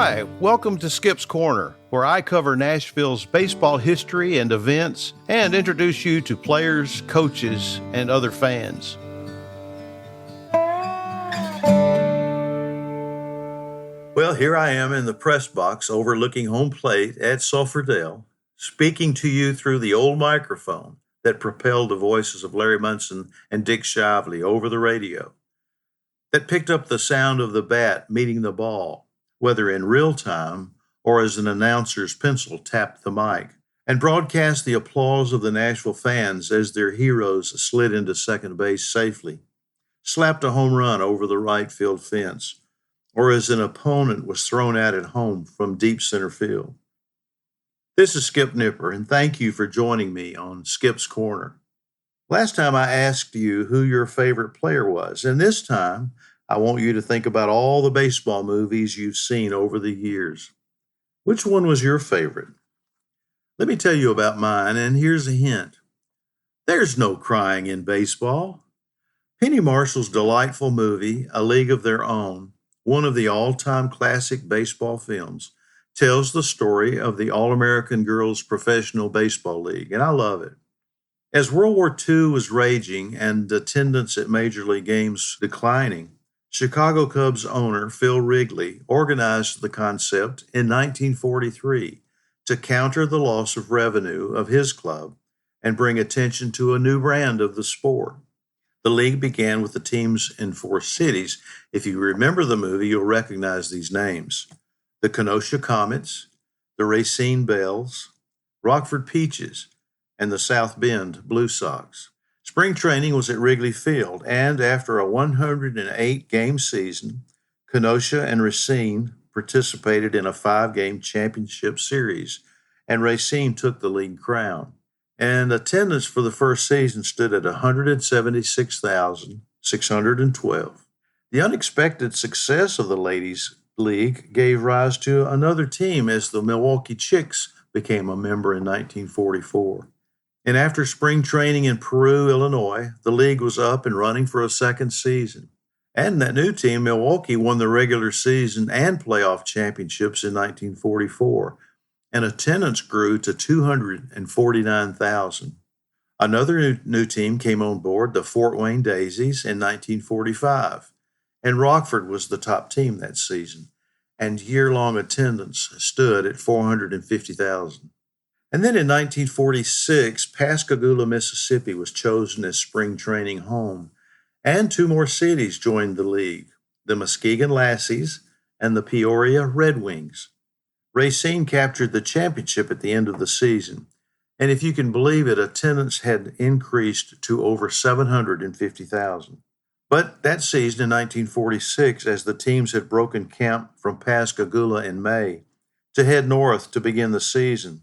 Hi, welcome to Skip's Corner, where I cover Nashville's baseball history and events and introduce you to players, coaches, and other fans. Well, here I am in the press box overlooking home plate at Sulphur Dell, speaking to you through the old microphone that propelled the voices of Larry Munson and Dick Shively over the radio, that picked up the sound of the bat meeting the ball, whether in real time or as an announcer's pencil tapped the mic, and broadcast the applause of the Nashville fans as their heroes slid into second base safely, slapped a home run over the right field fence, or as an opponent was thrown out at home from deep center field. This is Skip Nipper, and thank you for joining me on Skip's Corner. Last time I asked you who your favorite player was, and this time I want you to think about all the baseball movies you've seen over the years. Which one was your favorite? Let me tell you about mine, and here's a hint. There's no crying in baseball. Penny Marshall's delightful movie, A League of Their Own, one of the all-time classic baseball films, tells the story of the All-American Girls Professional Baseball League, and I love it. As World War II was raging and attendance at major league games declining, Chicago Cubs owner Phil Wrigley organized the concept in 1943 to counter the loss of revenue of his club and bring attention to a new brand of the sport. The league began with the teams in 4 cities. If you remember the movie, you'll recognize these names: the Kenosha Comets, the Racine Bells, Rockford Peaches, and the South Bend Blue Sox. Spring training was at Wrigley Field, and after a 108-game season, Kenosha and Racine participated in a 5-game championship series, and Racine took the league crown. And attendance for the first season stood at 176,612. The unexpected success of the ladies' league gave rise to another team as the Milwaukee Chicks became a member in 1944. And after spring training in Peru, Illinois, the league was up and running for a second season. And that new team, Milwaukee, won the regular season and playoff championships in 1944, and attendance grew to 249,000. Another new team came on board, the Fort Wayne Daisies, in 1945, and Rockford was the top team that season, and year-long attendance stood at 450,000. And then in 1946, Pascagoula, Mississippi was chosen as spring training home, and 2 more cities joined the league, the Muskegon Lassies and the Peoria Red Wings. Racine captured the championship at the end of the season, and if you can believe it, attendance had increased to over 750,000. But that season in 1946, as the teams had broken camp from Pascagoula in May to head north to begin the season,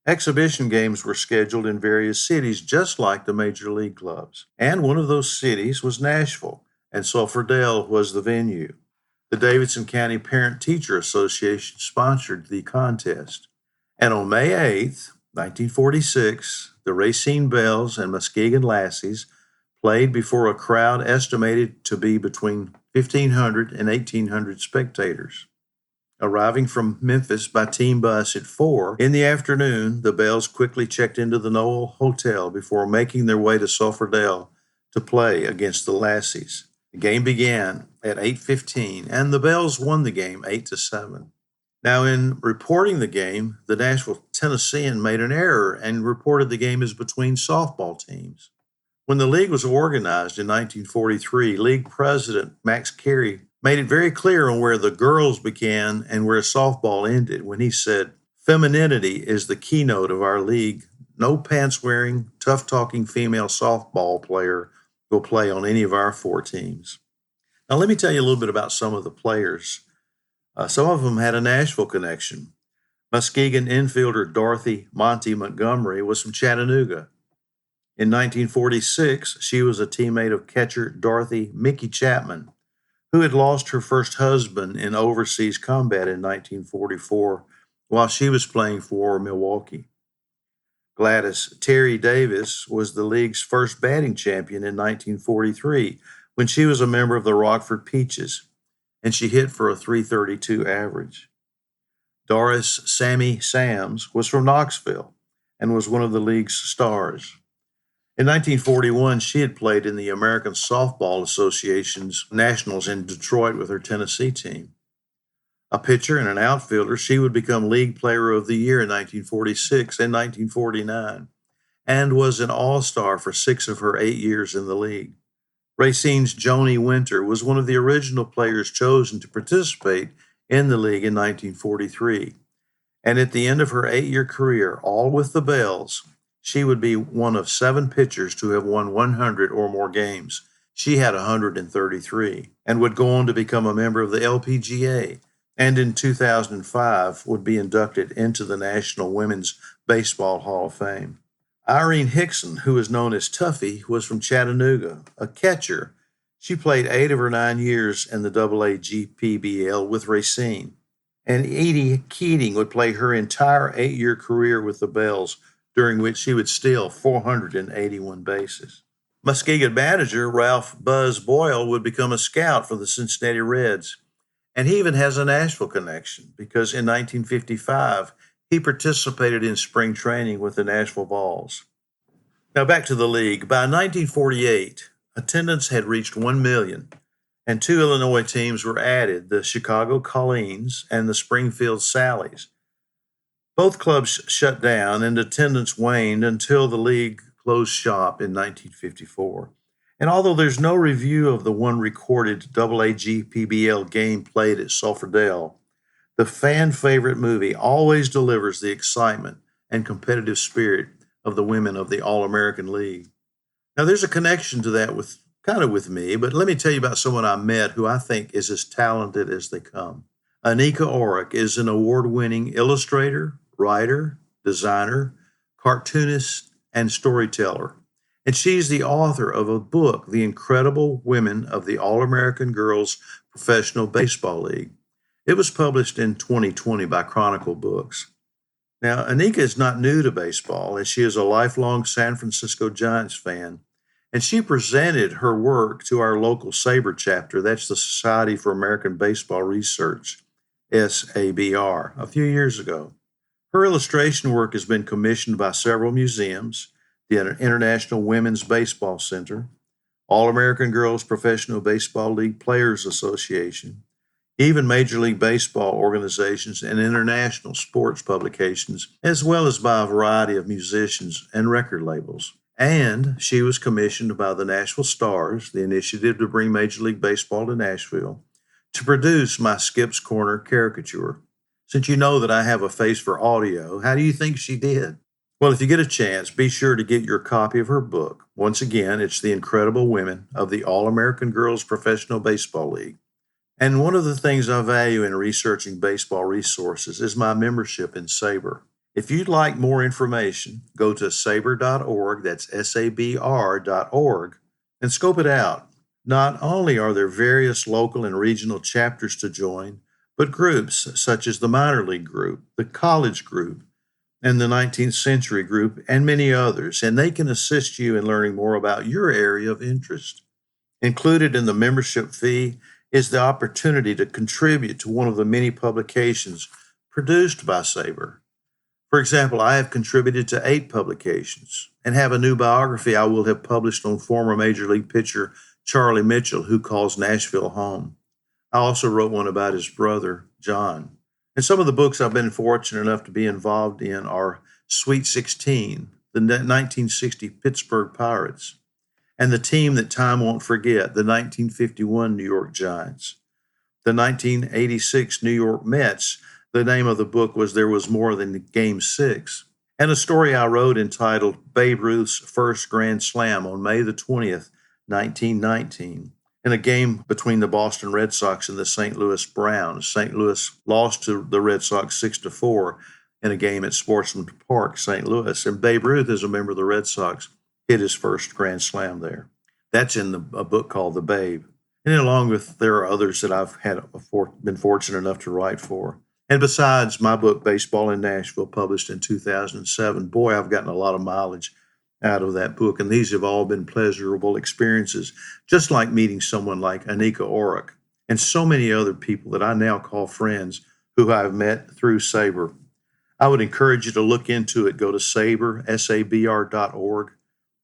exhibition games were scheduled in various cities just like the major league clubs. And one of those cities was Nashville, and Sulphur Dell was the venue. The Davidson County Parent-Teacher Association sponsored the contest. And on May 8th, 1946, the Racine Bells and Muskegon Lassies played before a crowd estimated to be between 1,500 and 1,800 spectators. Arriving from Memphis by team bus at 4 in the afternoon, the Bells quickly checked into the Noel Hotel before making their way to Sulphur Dell to play against the Lassies. The game began at 8:15, and the Bells won the game 8-7. Now, in reporting the game, the Nashville Tennessean made an error and reported the game as between softball teams. When the league was organized in 1943, league president Max Carey made it very clear on where the girls began and where softball ended when he said, "Femininity is the keynote of our league. No pants-wearing, tough-talking female softball player will play on any of our 4 teams." Now, let me tell you a little bit about some of the players. Some of them had a Nashville connection. Muskegon infielder Dorothy Monty Montgomery was from Chattanooga. In 1946, she was a teammate of catcher Dorothy Mickey Chapman, who had lost her first husband in overseas combat in 1944 while she was playing for Milwaukee. Gladys Terry Davis was the league's first batting champion in 1943 when she was a member of the Rockford Peaches, and she hit for a .332 average. Doris Sammy Sams was from Knoxville and was one of the league's stars. In 1941, she had played in the American Softball Association's Nationals in Detroit with her Tennessee team. A pitcher and an outfielder, she would become League Player of the Year in 1946 and 1949, and was an All-Star for 6 of her 8 years in the league. Racine's Joni Winter was one of the original players chosen to participate in the league in 1943. And at the end of her 8-year career, all with the Bells, she would be one of 7 pitchers to have won 100 or more games. She had 133 and would go on to become a member of the LPGA, and in 2005 would be inducted into the National Women's Baseball Hall of Fame. Irene Hickson, who is known as Tuffy, was from Chattanooga, a catcher. She played 8 of her 9 years in the AAGPBL with Racine. And Edie Keating would play her entire 8-year career with the Bells, during which she would steal 481 bases. Muskegon manager Ralph Buzz Boyle would become a scout for the Cincinnati Reds. And he even has a Nashville connection because in 1955, he participated in spring training with the Nashville Vols. Now back to the league. By 1948, attendance had reached 1 million, and 2 Illinois teams were added, the Chicago Colleens and the Springfield Sallies. Both clubs shut down and attendance waned until the league closed shop in 1954. And although there's no review of the one recorded AAGPBL game played at Sulphur Dell, the fan favorite movie always delivers the excitement and competitive spirit of the women of the All-American League. Now there's a connection to that with me, but let me tell you about someone I met who I think is as talented as they come. Anika Orrick is an award-winning illustrator, writer, designer, cartoonist, and storyteller. And she's the author of a book, The Incredible Women of the All-American Girls Professional Baseball League. It was published in 2020 by Chronicle Books. Now, Anika is not new to baseball, and she is a lifelong San Francisco Giants fan. And she presented her work to our local SABR chapter, that's the Society for American Baseball Research, SABR, a few years ago. Her illustration work has been commissioned by several museums, the International Women's Baseball Center, All-American Girls Professional Baseball League Players Association, even Major League Baseball organizations and international sports publications, as well as by a variety of musicians and record labels. And she was commissioned by the Nashville Stars, the initiative to bring Major League Baseball to Nashville, to produce my Skip's Corner caricature. Since you know that I have a face for audio, how do you think she did? Well, if you get a chance, be sure to get your copy of her book. Once again, it's The Incredible Women of the All-American Girls Professional Baseball League. And one of the things I value in researching baseball resources is my membership in SABR. If you'd like more information, go to sabr.org, that's SABR.org, and scope it out. Not only are there various local and regional chapters to join, but groups such as the minor league group, the college group, and the 19th century group, and many others, and they can assist you in learning more about your area of interest. Included in the membership fee is the opportunity to contribute to one of the many publications produced by SABR. For example, I have contributed to 8 publications and have a new biography I will have published on former Major League pitcher Charlie Mitchell, who calls Nashville home. I also wrote one about his brother, John. And some of the books I've been fortunate enough to be involved in are Sweet 16, the 1960 Pittsburgh Pirates, and the team that time won't forget, the 1951 New York Giants, the 1986 New York Mets. The name of the book was There Was More Than Game 6, and a story I wrote entitled Babe Ruth's First Grand Slam on May the 20th, 1919. In a game between the Boston Red Sox and the St. Louis Browns. St. Louis lost to the Red Sox 6-4 in a game at Sportsman Park, St. Louis. And Babe Ruth, as a member of the Red Sox, hit his first Grand Slam there. That's in a book called The Babe. And then along with, there are others that I've been fortunate enough to write for. And besides my book, Baseball in Nashville, published in 2007, boy, I've gotten a lot of mileage out of that book, and these have all been pleasurable experiences, just like meeting someone like Anika Orrick and so many other people that I now call friends who I've met through SABR. I would encourage you to look into it. Go to SABR, SABR.org.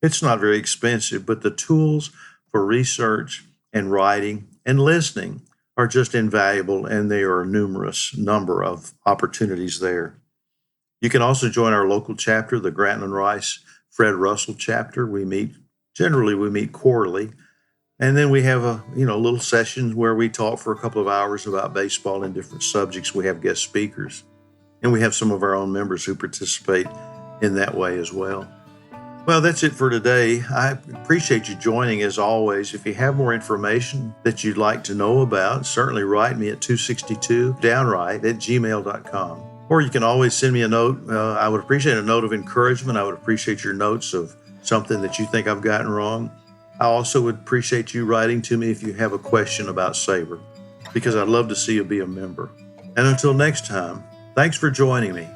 It's not very expensive, but the tools for research and writing and listening are just invaluable, and there are a numerous number of opportunities there. You can also join our local chapter, the Grantland Rice Fred Russell chapter. We meet quarterly, and then we have little sessions where we talk for a couple of hours about baseball and different subjects. We have guest speakers, and we have some of our own members who participate in that way as well. Well, that's it for today. I appreciate you joining as always. If you have more information that you'd like to know about, certainly write me at 262downright@gmail.com. Or you can always send me a note. I would appreciate a note of encouragement. I would appreciate your notes of something that you think I've gotten wrong. I also would appreciate you writing to me if you have a question about SABR, because I'd love to see you be a member. And until next time, thanks for joining me.